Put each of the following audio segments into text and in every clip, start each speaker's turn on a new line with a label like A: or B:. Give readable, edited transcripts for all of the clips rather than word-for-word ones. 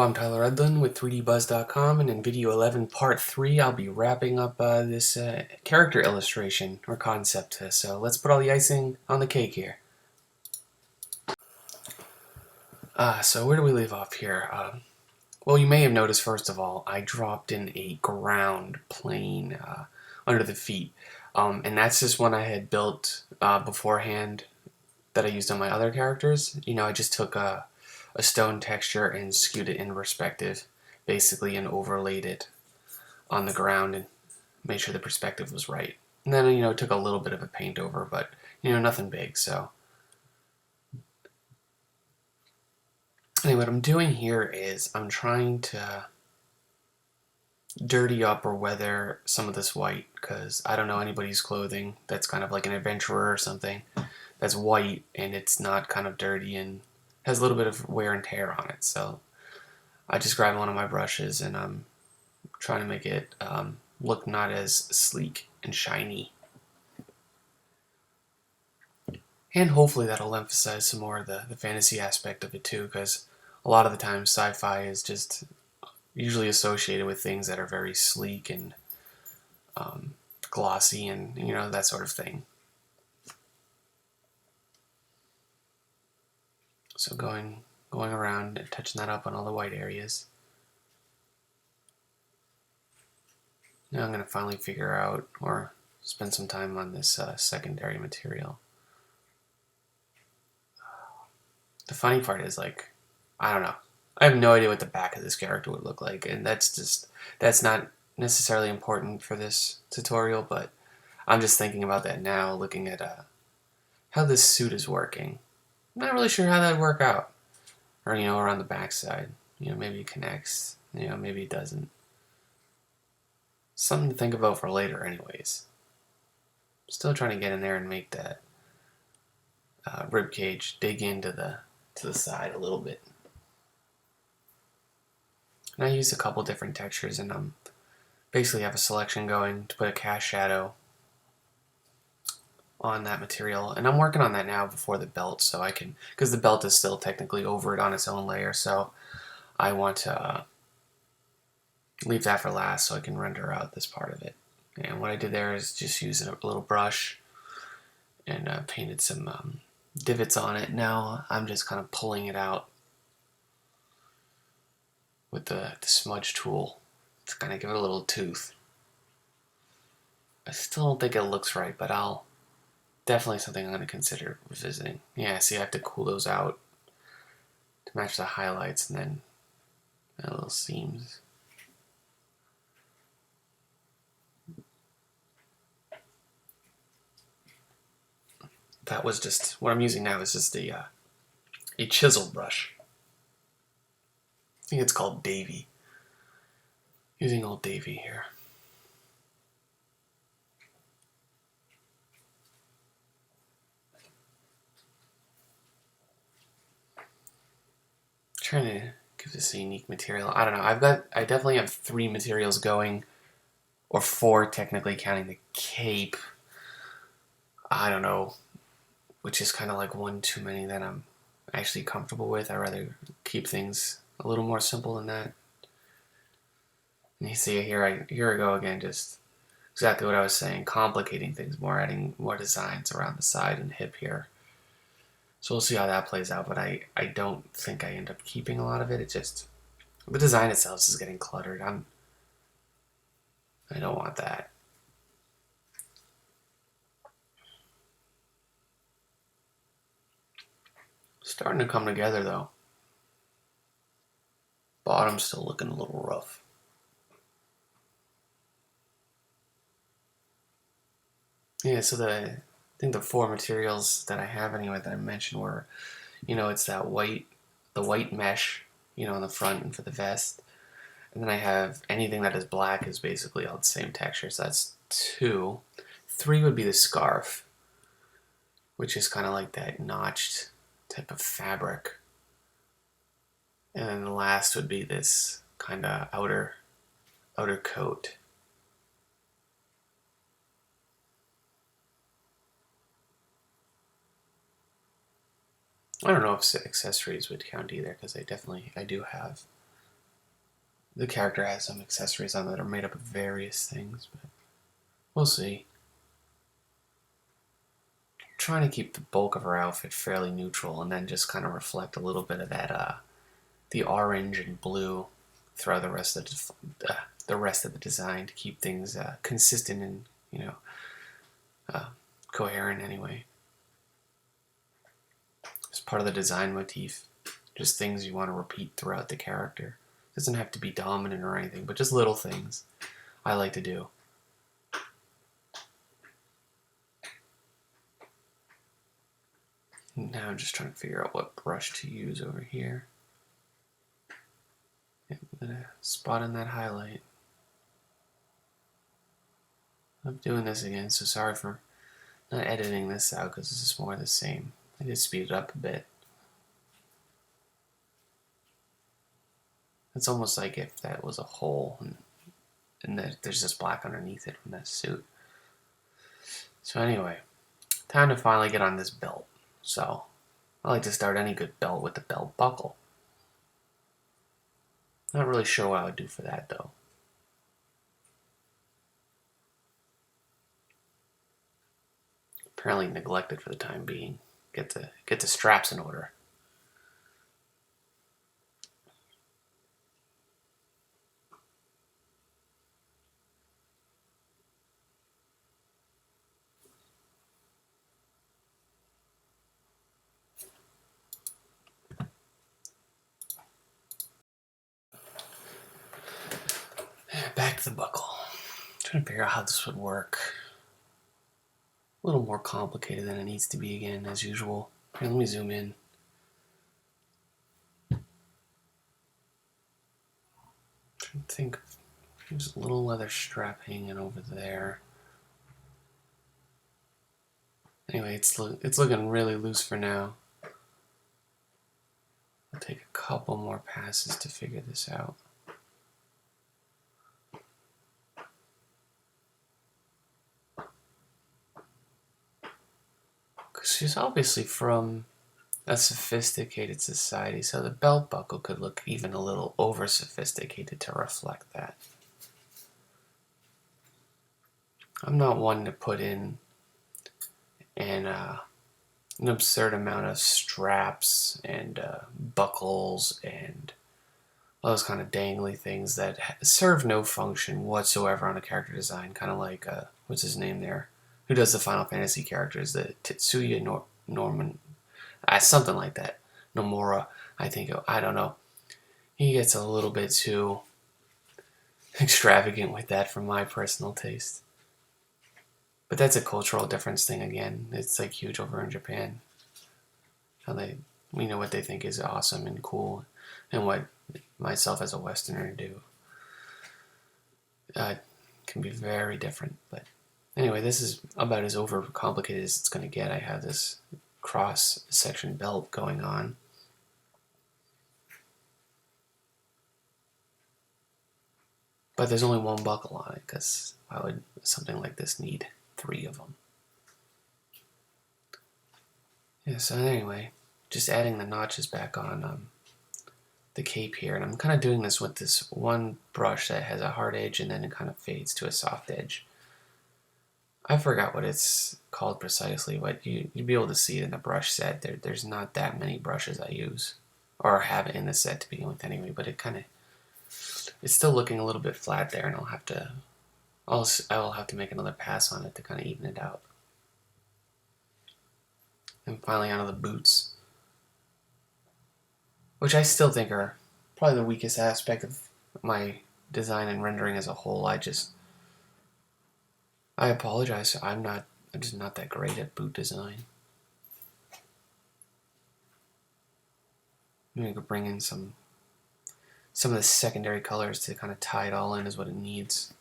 A: I'm Tyler Edlin with 3dbuzz.com, and in video 11 part 3 I'll be wrapping up this character illustration or concept. So let's put all the icing on the cake here. So where do we leave off here? Well, you may have noticed, first of all, I dropped in a ground plane under the feet. And that's just one I had built beforehand that I used on my other characters. You know, I just took a stone texture and skewed it in perspective, basically, and overlaid it on the ground and made sure the perspective was right. And then, you know, took a little bit of a paint over, but, you know, nothing big, so. Anyway, what I'm doing here is I'm trying to dirty up or weather some of this white, because I don't know anybody's clothing that's kind of like an adventurer or something that's white and it's not kind of dirty and has a little bit of wear and tear on it. So I just grabbed one of my brushes and I'm trying to make it look not as sleek and shiny. And hopefully that'll emphasize some more of the fantasy aspect of it too, because a lot of the time sci-fi is just usually associated with things that are very sleek and glossy and, you know, that sort of thing. So going around and touching that up on all the white areas. Now I'm going to finally figure out or spend some time on this secondary material. The funny part is, like, I don't know. I have no idea what the back of this character would look like, and that's not necessarily important for this tutorial, but I'm just thinking about that now, looking at how this suit is working. I'm not really sure how that'd work out. Or, you know, around the backside. You know, maybe it connects. You know, maybe it doesn't. Something to think about for later anyways. Still trying to get in there and make that rib cage dig into the side a little bit. And I used a couple different textures, and basically have a selection going to put a cast shadow on that material, and I'm working on that now before the belt, so I can, because the belt is still technically over it on its own layer, so I want to leave that for last so I can render out this part of it. And what I did there is just use a little brush and painted some divots on it. Now I'm just kind of pulling it out with the smudge tool to kind of give it a little tooth. I still don't think it looks right, but definitely something I'm going to consider revisiting. Yeah, see, I have to cool those out to match the highlights, and then little seams. That was just, what I'm using now is just a chisel brush. I think it's called Davy. Using old Davy here. Trying to give this a unique material. I don't know. I definitely have 3 materials going, or 4 technically counting the cape. I don't know, which is kind of like one too many that I'm actually comfortable with. I'd rather keep things a little more simple than that. And you see here I go again, just exactly what I was saying, complicating things more, adding more designs around the side and hip here. So we'll see how that plays out, but I don't think I end up keeping a lot of it. It's just, the design itself is getting cluttered. I don't want that. Starting to come together though. Bottom's still looking a little rough. Yeah, so I think the 4 materials that I have anyway that I mentioned were, you know, it's that the white mesh, you know, in the front and for the vest. And then I have anything that is black is basically all the same texture. So that's 2. 3 would be the scarf, which is kind of like that notched type of fabric. And then the last would be this kind of outer coat. I don't know if accessories would count either, because I do have the character has some accessories on that are made up of various things, but we'll see. I'm trying to keep the bulk of her outfit fairly neutral and then just kind of reflect a little bit of that, the orange and blue throughout the rest of the design to keep things consistent and, coherent anyway. It's part of the design motif. Just things you want to repeat throughout the character. It doesn't have to be dominant or anything, but just little things I like to do. Now I'm just trying to figure out what brush to use over here. I'm gonna spot in that highlight. I'm doing this again, so sorry for not editing this out because this is more the same. I did speed it up a bit. It's almost like if that was a hole and there's just black underneath it from that suit. So anyway, time to finally get on this belt. So I like to start any good belt with the belt buckle. Not really sure what I would do for that though. Apparently neglected for the time being. Get the straps in order. Back to the buckle. Trying to figure out how this would work. A little more complicated than it needs to be again, as usual. Here, let me zoom in. Trying to think. There's a little leather strap hanging over there. Anyway, it's looking really loose for now. I'll take a couple more passes to figure this out. Because she's obviously from a sophisticated society, so the belt buckle could look even a little over-sophisticated to reflect that. I'm not one to put in an absurd amount of straps and buckles and all those kind of dangly things that serve no function whatsoever on a character design. Kind of like, what's his name there? Who does the Final Fantasy characters? The Tetsuya Norman, something like that. Nomura, I think. I don't know. He gets a little bit too extravagant with that for my personal taste. But that's a cultural difference thing again. It's like huge over in Japan. How we know what they think is awesome and cool, and what myself as a Westerner do. Can be very different. But anyway, this is about as overcomplicated as it's going to get. I have this cross-section belt going on. But there's only one buckle on it, because why would something like this need 3 of them? Yeah, so anyway, just adding the notches back on the cape here, and I'm kind of doing this with this one brush that has a hard edge and then it kind of fades to a soft edge. I forgot what it's called precisely, but you'd be able to see it in the brush set. There's not that many brushes I use, or have it in the set to begin with anyway, but it's still looking a little bit flat there, and I'll have to make another pass on it to kind of even it out. And finally onto the boots, which I still think are probably the weakest aspect of my design and rendering as a whole. I apologize. I'm just not that great at boot design. Maybe could bring in some of the secondary colors to kind of tie it all in is what it needs.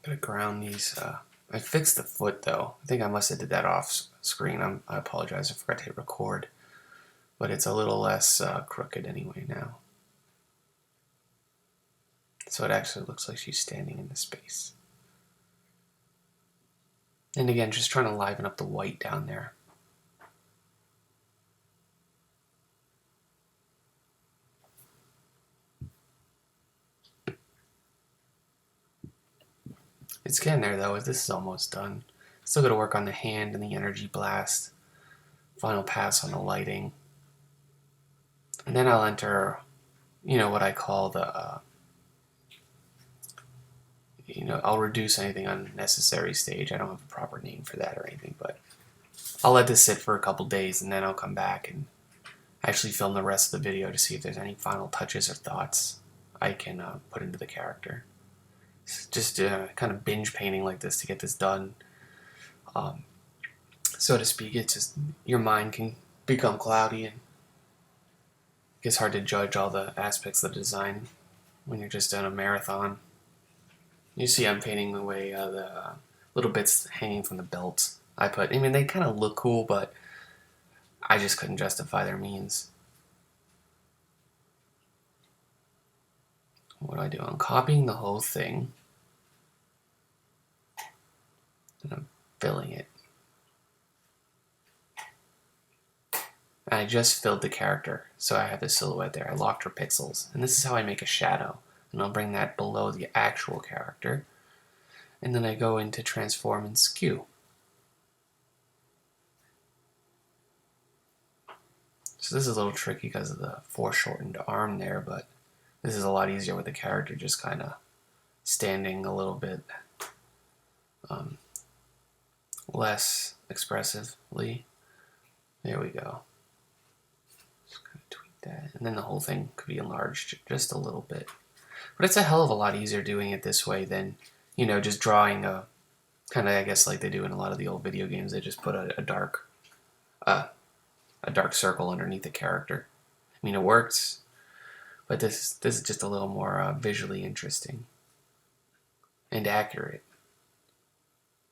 A: Gotta ground these. I fixed the foot though. I think I must have did that off screen. I apologize. I forgot to hit record. But it's a little less crooked anyway now. So it actually looks like she's standing in the space. And again, just trying to liven up the white down there. It's getting there though. This is almost done. Still got to work on the hand and the energy blast. Final pass on the lighting. And then I'll enter, what I call the, I'll reduce anything unnecessary stage. I don't have a proper name for that or anything, but I'll let this sit for a couple days and then I'll come back and actually film the rest of the video to see if there's any final touches or thoughts I can put into the character. Just kind of binge painting like this to get this done. So to speak, it's just your mind can become cloudy and it gets hard to judge all the aspects of the design when you're just on a marathon. You see I'm painting away the little bits hanging from the belt I mean, they kind of look cool, but I just couldn't justify their means. What do? I'm copying the whole thing. And I'm filling it. And I just filled the character, so I have the silhouette there. I locked her pixels. And this is how I make a shadow. And I'll bring that below the actual character. And then I go into transform and skew. So this is a little tricky because of the foreshortened arm there, but this is a lot easier with the character just kind of standing a little bit less expressively. There we go. Just kind of tweak that. And then the whole thing could be enlarged just a little bit. But it's a hell of a lot easier doing it this way than, just drawing a, kind of, I guess, like they do in a lot of the old video games. They just put a dark circle underneath the character. I mean, it works, but this is just a little more visually interesting and accurate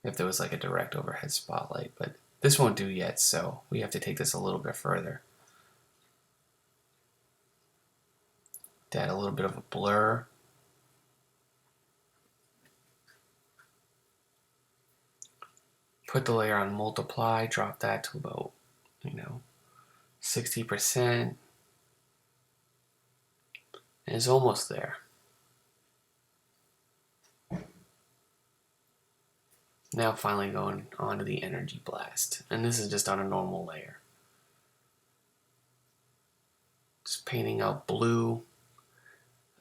A: if there was like a direct overhead spotlight, but this won't do yet, so we have to take this a little bit further. To add a little bit of a blur. Put the layer on multiply, drop that to about, 60%. And it's almost there. Now finally going on to the energy blast. And this is just on a normal layer. Just painting out blue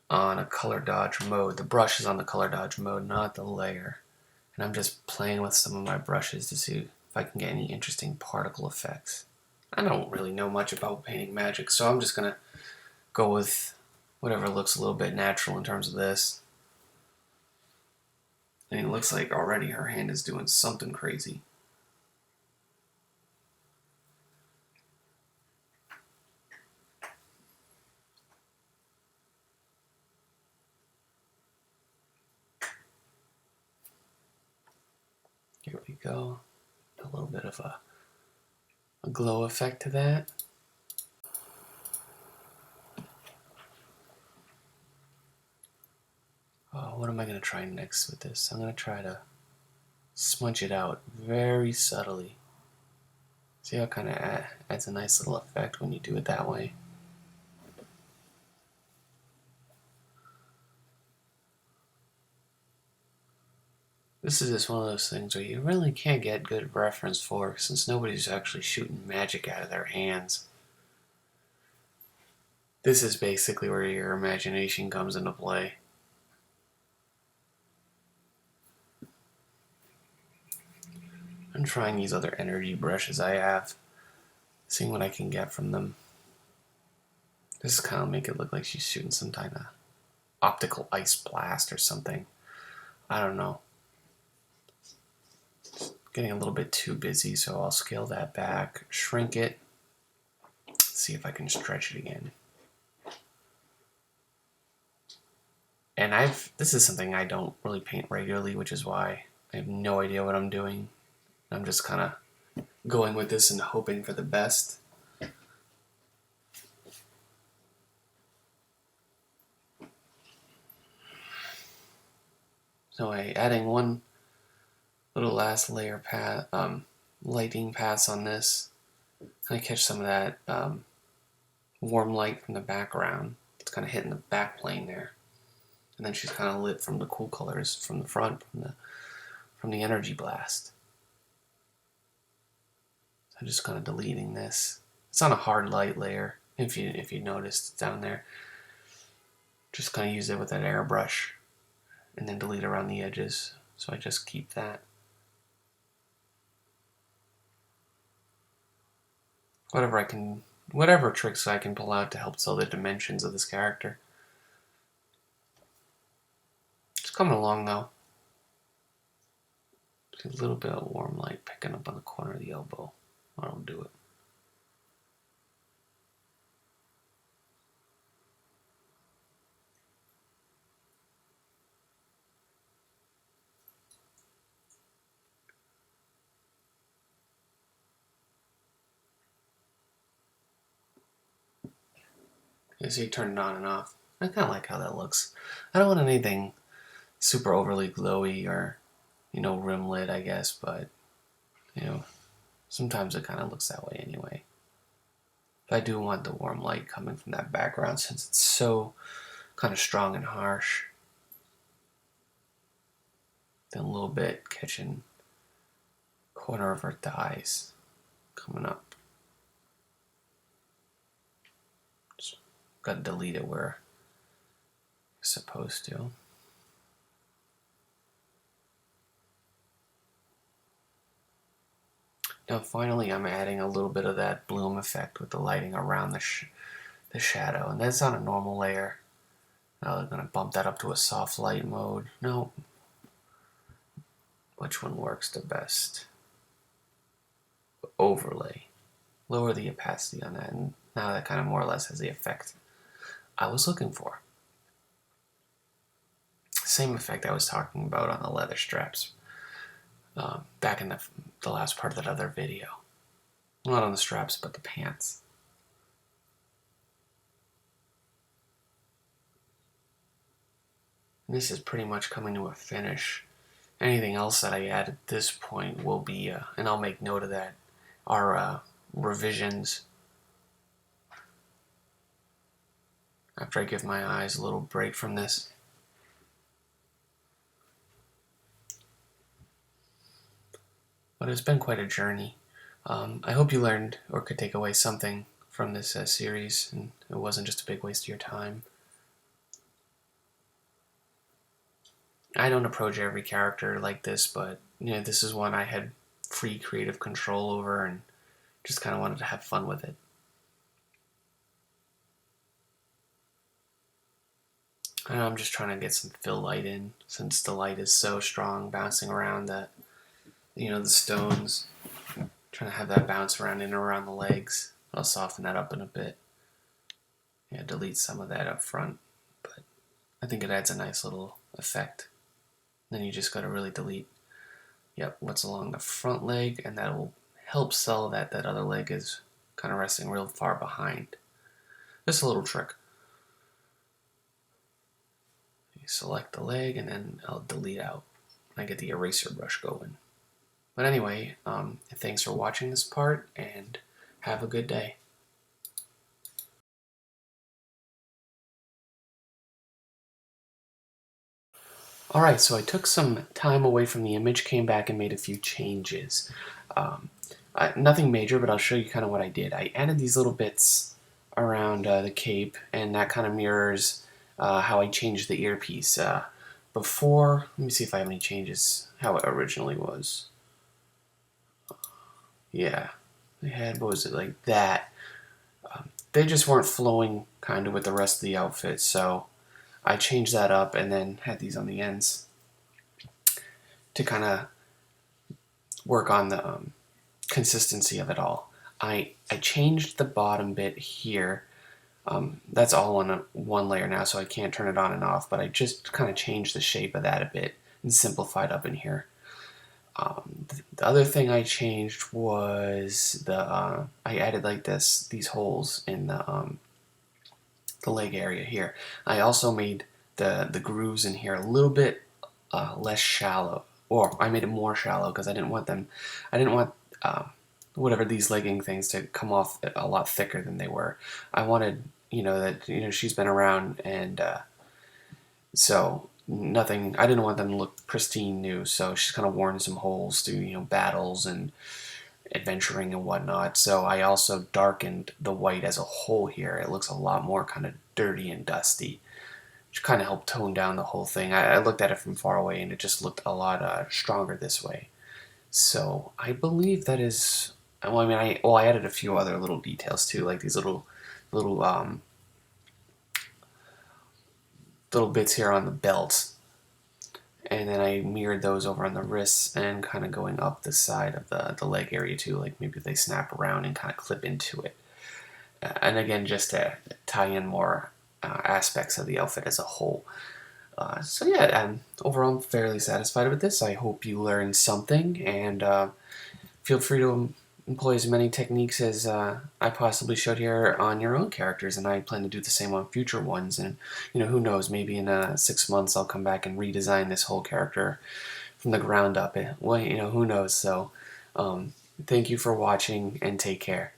A: on a color dodge mode. The brush is on the color dodge mode, not the layer. And I'm just playing with some of my brushes to see if I can get any interesting particle effects. I don't really know much about painting magic, so I'm just going to go with whatever looks a little bit natural in terms of this. And it looks like already her hand is doing something crazy. Here we go. A little bit of a glow effect to that. What am I going to try next with this? I'm going to try to smudge it out very subtly. See how it kind of adds a nice little effect when you do it that way. This is just one of those things where you really can't get good reference for since nobody's actually shooting magic out of their hands. This is basically where your imagination comes into play. I'm trying these other energy brushes I have, seeing what I can get from them. This is kind of make it look like she's shooting some kind of optical ice blast or something. I don't know. Getting a little bit too busy, so I'll scale that back, shrink it, see if I can stretch it again. And this is something I don't really paint regularly, which is why I have no idea what I'm doing. I'm just kind of going with this and hoping for the best. So adding one little last layer lighting pass on this. I catch some of that warm light from the background. It's kind of hitting the back plane there, and then she's kind of lit from the cool colors from the front, from the energy blast. So I'm just kind of deleting this. It's on a hard light layer. If you noticed down there, just kind of use it with that airbrush, and then delete around the edges. So I just keep that. Whatever tricks I can pull out to help sell the dimensions of this character. It's coming along though. A little bit of warm light picking up on the corner of the elbow. That'll do it. You see, turn it on and off. I kind of like how that looks. I don't want anything super overly glowy or, rim lit, I guess, but, sometimes it kind of looks that way anyway. But I do want the warm light coming from that background since it's so kind of strong and harsh. Then a little bit catching corner of her thighs coming up. Just gotta delete it where you're supposed to. Now finally I'm adding a little bit of that bloom effect with the lighting around the shadow, and that's on a normal layer. Now I'm going to bump that up to a soft light mode. No. Which one works the best? Overlay. Lower the opacity on that, and now that kind of more or less has the effect I was looking for. Same effect I was talking about on the leather straps back in the last part of that other video. Not on the straps, but the pants. And this is pretty much coming to a finish. Anything else that I add at this point will be, and I'll make note of that, are revisions. After I give my eyes a little break from this. But it's been quite a journey. I hope you learned or could take away something from this series, and it wasn't just a big waste of your time. I don't approach every character like this, but this is one I had free creative control over and just kind of wanted to have fun with it. And I'm just trying to get some fill light in, since the light is so strong, bouncing around the stones. Trying to have that bounce around in and around the legs. I'll soften that up in a bit. Yeah, delete some of that up front, but I think it adds a nice little effect. Then you just got to really delete, what's along the front leg, and that will help sell that other leg is kind of resting real far behind. Just a little trick. You select the leg, and then I'll delete out. I get the eraser brush going. But anyway, thanks for watching this part, and have a good day. Alright, so I took some time away from the image, came back and made a few changes. Nothing major, but I'll show you kind of what I did. I added these little bits around the cape, and that kind of mirrors how I changed the earpiece. Before, let me see if I have any changes, how it originally was. Yeah, they had, what was it, like that. They just weren't flowing kind of with the rest of the outfit, so I changed that up and then had these on the ends to kind of work on the consistency of it all. I changed the bottom bit here. That's all on one layer now, so I can't turn it on and off, but I just kind of changed the shape of that a bit and simplified up in here. The other thing I changed was I added like these holes in the leg area here. I also made the grooves in here a little bit less shallow, or I made it more shallow because I didn't want whatever these legging things to come off a lot thicker than they were. I wanted, that she's been around, and so nothing. I didn't want them to look pristine new. So she's kind of worn some holes through battles and adventuring and whatnot. So I also darkened the white as a whole here. It looks a lot more kind of dirty and dusty, which kind of helped tone down the whole thing. I looked at it from far away, and it just looked a lot stronger this way. So I believe that is. Well, I mean, I added a few other little details too, like these little little bits here on the belt, and then I mirrored those over on the wrists and kind of going up the side of the leg area too, like maybe they snap around and kind of clip into it. And again, just to tie in more aspects of the outfit as a whole. So yeah, overall I'm fairly satisfied with this. I hope you learned something, and feel free to employ as many techniques as I possibly showed here on your own characters, and I plan to do the same on future ones. And who knows, maybe in 6 months I'll come back and redesign this whole character from the ground up. Well, who knows. So thank you for watching, and take care.